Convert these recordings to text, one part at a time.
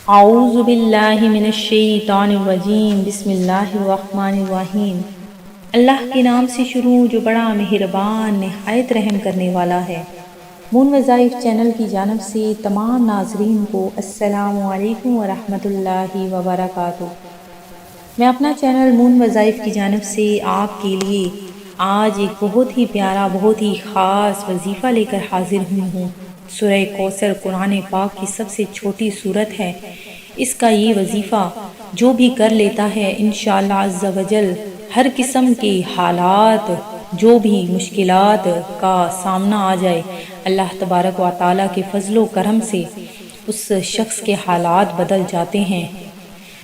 اعوذ باللہ من الشیطان الرجیم، بسم اللہ الرحمن الرحیم۔ اللہ کے نام سے شروع جو بڑا مہربان نہایت رحم کرنے والا ہے۔ مون وظائف چینل کی جانب سے تمام ناظرین کو السلام علیکم ورحمۃ اللہ وبرکاتہ۔ میں اپنا چینل مون وظائف کی جانب سے آپ کے لیے آج ایک بہت ہی پیارا، بہت ہی خاص وظیفہ لے کر حاضر ہوئی ہوں۔ سورہ کوثر قرآن پاک کی سب سے چھوٹی سورت ہے۔ اس کا یہ وظیفہ جو بھی کر لیتا ہے انشاءاللہ عز و جل ہر قسم کے حالات، جو بھی مشکلات کا سامنا آ جائے، اللہ تبارک و تعالیٰ کے فضل و کرم سے اس شخص کے حالات بدل جاتے ہیں۔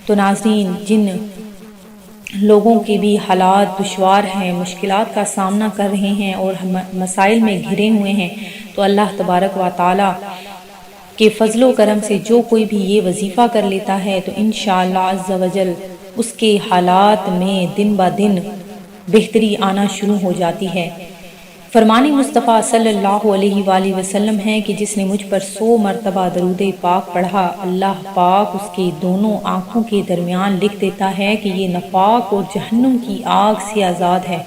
تو ناظرین، جن لوگوں کے بھی حالات دشوار ہیں، مشکلات کا سامنا کر رہے ہیں اور مسائل میں گھرے ہوئے ہیں، تو اللہ تبارک و تعالیٰ کے فضل و کرم سے جو کوئی بھی یہ وظیفہ کر لیتا ہے تو انشاءاللہ عز و جل اس کے حالات میں دن با دن بہتری آنا شروع ہو جاتی ہے۔ فرمان مصطفیٰ صلی اللہ علیہ وآلہ وسلم ہے کہ جس نے مجھ پر 100 مرتبہ درود پاک پڑھا، اللہ پاک اس کے دونوں آنکھوں کے درمیان لکھ دیتا ہے کہ یہ نفاق اور جہنم کی آگ سے آزاد ہے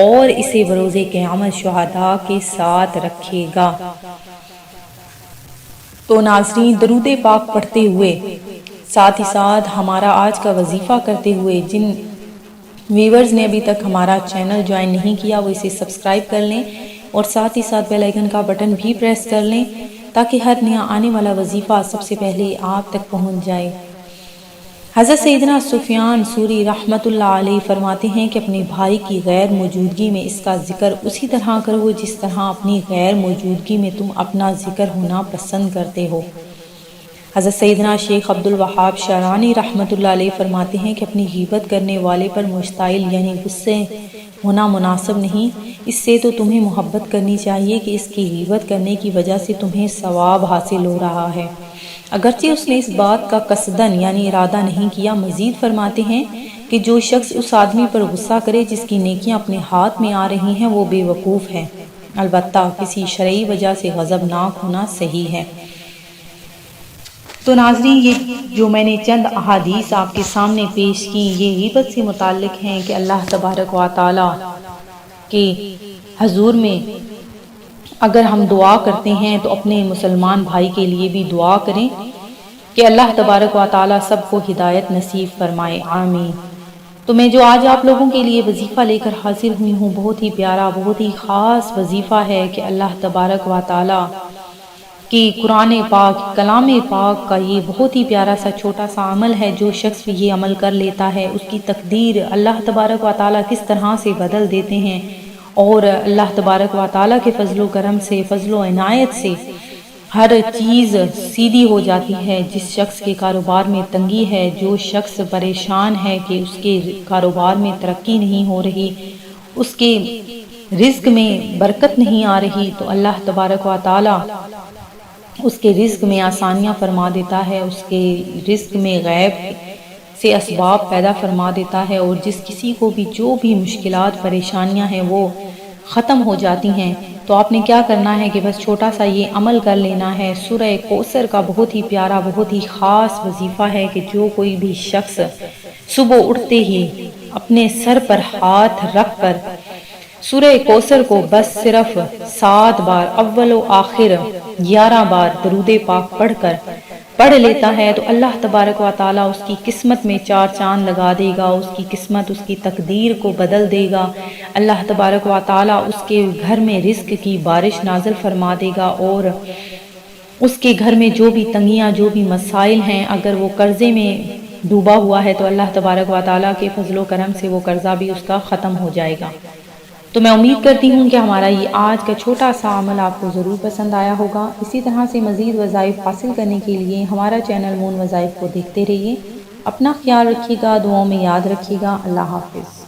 اور اسے بروز قیامت شہداء کے ساتھ رکھے گا۔ تو ناظرین، درود پاک پڑھتے ہوئے ساتھ ہی ساتھ ہمارا آج کا وظیفہ کرتے ہوئے جن ویورز نے ابھی تک ہمارا چینل جوائن نہیں کیا وہ اسے سبسکرائب کر لیں اور ساتھ ہی ساتھ بیل آئیکن کا بٹن بھی پریس کر لیں تاکہ ہر نیا آنے والا وظیفہ سب سے پہلے آپ تک پہنچ جائے۔ حضرت سیدنا سفیان ثوری رحمۃ اللہ علیہ فرماتے ہیں کہ اپنے بھائی کی غیر موجودگی میں اس کا ذکر اسی طرح کرو جس طرح اپنی غیر موجودگی میں تم اپنا ذکر ہونا پسند کرتے ہو۔ حضرت سیدنا شیخ عبد الوہاب شعرانی رحمۃ اللہ علیہ فرماتے ہیں کہ اپنی غیبت کرنے والے پر مشتعل یعنی غصے ہونا مناسب نہیں، اس سے تو تمہیں محبت کرنی چاہیے کہ اس کی غیبت کرنے کی وجہ سے تمہیں ثواب حاصل ہو رہا ہے، اگرچہ اس نے اس بات کا قصدن یعنی ارادہ نہیں کیا۔ مزید فرماتے ہیں کہ جو شخص اس آدمی پر غصہ کرے جس کی نیکیاں اپنے ہاتھ میں آ رہی ہیں وہ بے وقوف ہے، البتہ کسی شرعی وجہ سے غضبناک ہونا صحیح ہے۔ تو ناظرین، یہ جو میں نے چند احادیث آپ کے سامنے پیش کی یہ غیبت سے متعلق ہیں کہ اللہ تبارک و تعالیٰ کے حضور میں اگر ہم دعا کرتے ہیں تو اپنے مسلمان بھائی کے لیے بھی دعا کریں کہ اللہ تبارک و تعالیٰ سب کو ہدایت نصیب فرمائے، آمین۔ تو میں جو آج آپ لوگوں کے لیے وظیفہ لے کر حاضر ہوئی ہوں بہت ہی پیارا، بہت ہی خاص وظیفہ ہے کہ اللہ تبارک و تعالیٰ کہ قرآن پاک، کلام پاک کا یہ بہت ہی پیارا سا چھوٹا سا عمل ہے۔ جو شخص بھی یہ عمل کر لیتا ہے اس کی تقدیر اللہ تبارک و تعالیٰ کس طرح سے بدل دیتے ہیں اور اللہ تبارک و تعالیٰ کے فضل و کرم سے، فضل و عنایت سے ہر چیز سیدھی ہو جاتی ہے۔ جس شخص کے کاروبار میں تنگی ہے، جو شخص پریشان ہے کہ اس کے کاروبار میں ترقی نہیں ہو رہی، اس کے رزق میں برکت نہیں آ رہی، تو اللہ تبارک و تعالیٰ اس کے رزق میں آسانیاں فرما دیتا ہے، اس کے رزق میں غیب سے اسباب پیدا فرما دیتا ہے اور جس کسی کو بھی جو بھی مشکلات پریشانیاں ہیں وہ ختم ہو جاتی ہیں۔ تو آپ نے کیا کرنا ہے کہ بس چھوٹا سا یہ عمل کر لینا ہے۔ سورہ کوثر کا بہت ہی پیارا، بہت ہی خاص وظیفہ ہے کہ جو کوئی بھی شخص صبح اٹھتے ہی اپنے سر پر ہاتھ رکھ کر سورہ کوثر کو بس صرف 7 بار اول و آخر 11 بار درود پاک پڑھ لیتا ہے تو اللہ تبارک و تعالیٰ اس کی قسمت میں 4 چاند لگا دے گا، اس کی قسمت، اس کی تقدیر کو بدل دے گا۔ اللہ تبارک و تعالیٰ اس کے گھر میں رزق کی بارش نازل فرما دے گا اور اس کے گھر میں جو بھی تنگیاں، جو بھی مسائل ہیں، اگر وہ قرضے میں ڈوبا ہوا ہے تو اللہ تبارک و تعالیٰ کے فضل و کرم سے وہ قرضہ بھی اس کا ختم ہو جائے گا۔ تو میں امید کرتی ہوں کہ ہمارا یہ آج کا چھوٹا سا عمل آپ کو ضرور پسند آیا ہوگا۔ اسی طرح سے مزید وظائف حاصل کرنے کے لیے ہمارا چینل مون وظائف کو دیکھتے رہیے۔ اپنا خیال رکھیے گا، دعاؤں میں یاد رکھیے گا۔ اللہ حافظ۔